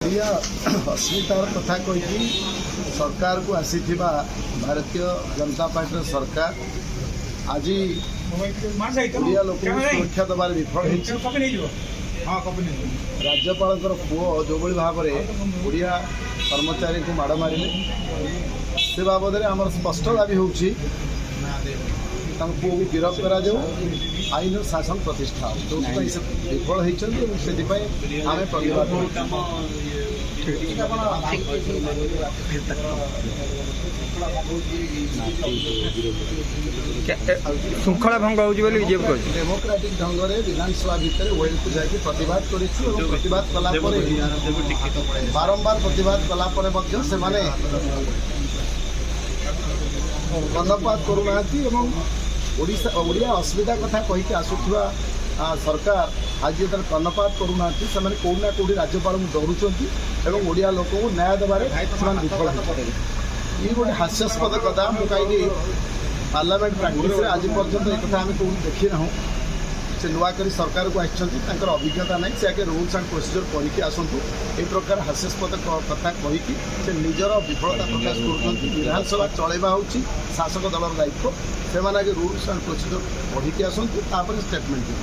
ଓଡ଼ିଆ अस्मितार कथा कही सरकार को आसीथिबा भारतीय जनता पार्टी सरकार आज ओडिया लोक सुरक्षा दबार विफल राज्यपाल पुओ जो भाव में ओडिया कर्मचारी को माड़ मारे से बाबद आम स्पष्ट दाबी हो पुओ को गिरफ करा आईन शासन प्रतिष्ठा जो विफल होती आम प्रतिवाद श्रृंखला भंग हो डेमोक्रेटिक ढंग से विधानसभा भितर ओएल को जाकि प्रतिवाद प्रतिवाद कला बारंबार प्रतिवाद कला कर्णपात करूना ओडिया अस्मिता कथा कहीकि आसुवा सरकार आज जो कर्णपात करूना कौटना कौटी राज्यपाल डरुंच ओडिया लोक को न्याय देवे विफल ये गोटे हास्यास्पद कथा मुझे पार्लियामेंट प्राक्टिस आज पर्यंत एक कथा आम कौन देखी ना से नुआ कर सरकार को आर अभिज्ञता ना से आगे रूल्स एंड प्रोसीजर पढ़ी आसतु ए प्रकार हास्यास्पद कथा कहीकि से निजर विफलता प्रकाश कर विधानसभा चलैवा हूँ शासक दलर दायित्व से रूल्स एंड प्रोसीजर पढ़ी आसतु स्टेटमेंट